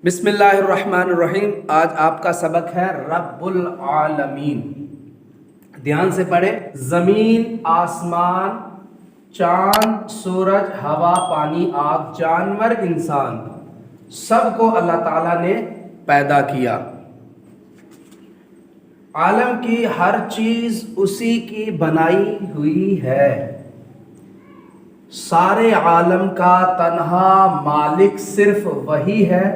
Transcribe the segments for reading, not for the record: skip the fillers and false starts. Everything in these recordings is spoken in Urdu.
بسم اللہ الرحمن الرحیم۔ آج آپ کا سبق ہے رب العالمین۔ دھیان سے پڑھیں۔ زمین، آسمان، چاند، سورج، ہوا، پانی، آگ، جانور، انسان، سب کو اللہ تعالیٰ نے پیدا کیا۔ عالم کی ہر چیز اسی کی بنائی ہوئی ہے۔ سارے عالم کا تنہا مالک صرف وہی ہے،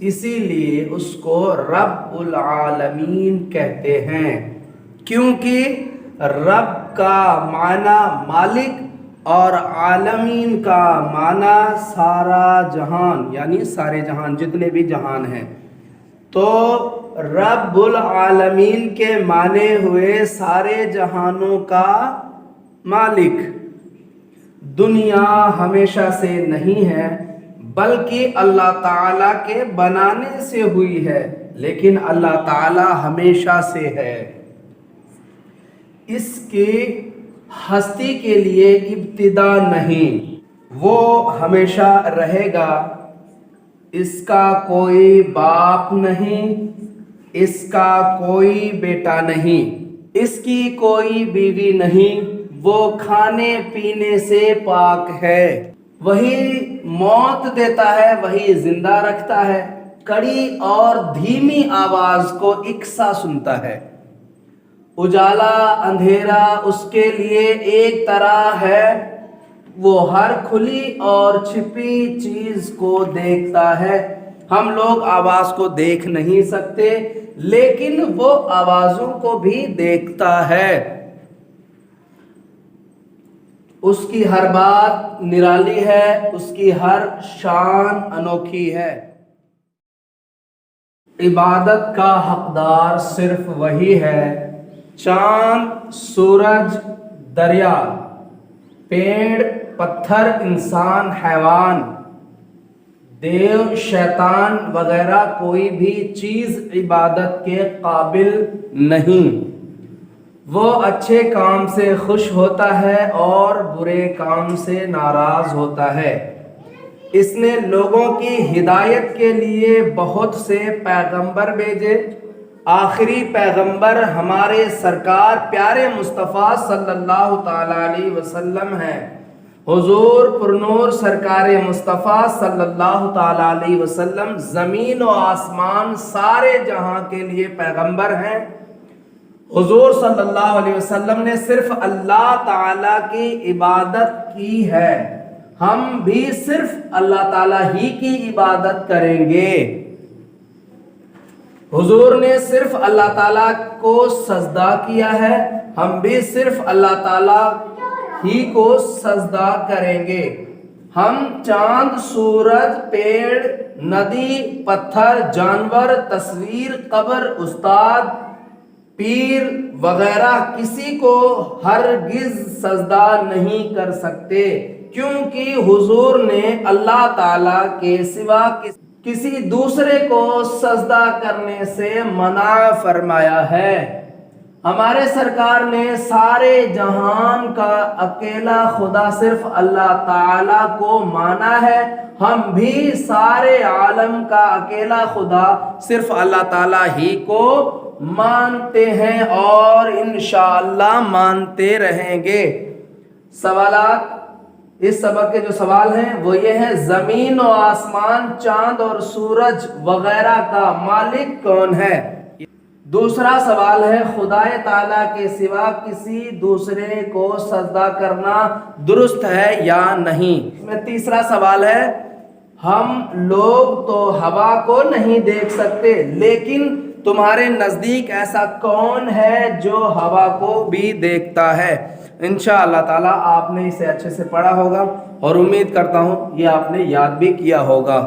اسی لیے اس کو رب العالمین کہتے ہیں، کیونکہ رب کا معنی مالک اور عالمین کا معنی سارا جہان، یعنی سارے جہان، جتنے بھی جہان ہیں۔ تو رب العالمین کے معنی ہوئے سارے جہانوں کا مالک۔ دنیا ہمیشہ سے نہیں ہے، بلکہ اللہ تعالیٰ کے بنانے سے ہوئی ہے، لیکن اللہ تعالیٰ ہمیشہ سے ہے۔ اس کی ہستی کے لیے ابتدا نہیں، وہ ہمیشہ رہے گا۔ اس کا کوئی باپ نہیں، اس کا کوئی بیٹا نہیں، اس کی کوئی بیوی نہیں، وہ کھانے پینے سے پاک ہے۔ وہی موت دیتا ہے، وہی زندہ رکھتا ہے، کڑی اور دھیمی آواز کو یکساں سنتا ہے۔ اجالا اندھیرا اس کے لیے ایک طرح ہے، وہ ہر کھلی اور چھپی چیز کو دیکھتا ہے۔ ہم لوگ آواز کو دیکھ نہیں سکتے، لیکن وہ آوازوں کو بھی دیکھتا ہے۔ اس کی ہر بات نرالی ہے، اس کی ہر شان انوکھی ہے۔ عبادت کا حقدار صرف وہی ہے۔ چاند، سورج، دریا، پیڑ، پتھر، انسان، حیوان، دیو، شیطان وغیرہ کوئی بھی چیز عبادت کے قابل نہیں۔ وہ اچھے کام سے خوش ہوتا ہے اور برے کام سے ناراض ہوتا ہے۔ اس نے لوگوں کی ہدایت کے لیے بہت سے پیغمبر بھیجے۔ آخری پیغمبر ہمارے سرکار پیارے مصطفیٰ صلی اللہ تعالیٰ علیہ وسلم ہیں۔ حضور پرنور سرکار مصطفیٰ صلی اللہ تعالیٰ علیہ وسلم زمین و آسمان سارے جہاں کے لیے پیغمبر ہیں۔ حضور صلی اللہ علیہ وسلم نے صرف اللہ تعالیٰ کی عبادت کی ہے، ہم بھی صرف اللہ تعالیٰ ہی کی عبادت کریں گے۔ حضور نے صرف اللہ تعالیٰ کو سجدہ کیا ہے، ہم بھی صرف اللہ تعالیٰ ہی کو سجدہ کریں گے۔ ہم چاند، سورج، پیڑ، ندی، پتھر، جانور، تصویر، قبر، استاد، پیر وغیرہ کسی کو ہرگز سجدہ نہیں کر سکتے، کیونکہ حضور نے اللہ تعالیٰ کے سوا کسی دوسرے کو سجدہ کرنے سے منع فرمایا ہے۔ ہمارے سرکار نے سارے جہان کا اکیلا خدا صرف اللہ تعالیٰ کو مانا ہے، ہم بھی سارے عالم کا اکیلا خدا صرف اللہ تعالیٰ ہی کو مانتے ہیں اور انشاءاللہ مانتے رہیں گے۔ سوالات، اس سبق کے جو سوال ہیں وہ یہ ہیں: زمین و آسمان، چاند اور سورج وغیرہ کا مالک کون ہے؟ دوسرا سوال ہے: خدا تعالیٰ کے سوا کسی دوسرے کو سجدہ کرنا درست ہے یا نہیں؟ اس میں تیسرا سوال ہے: ہم لوگ تو ہوا کو نہیں دیکھ سکتے، لیکن تمہارے نزدیک ایسا کون ہے جو ہوا کو بھی دیکھتا ہے؟ انشاءاللہ تعالیٰ آپ نے اسے اچھے سے پڑھا ہوگا اور امید کرتا ہوں یہ آپ نے یاد بھی کیا ہوگا۔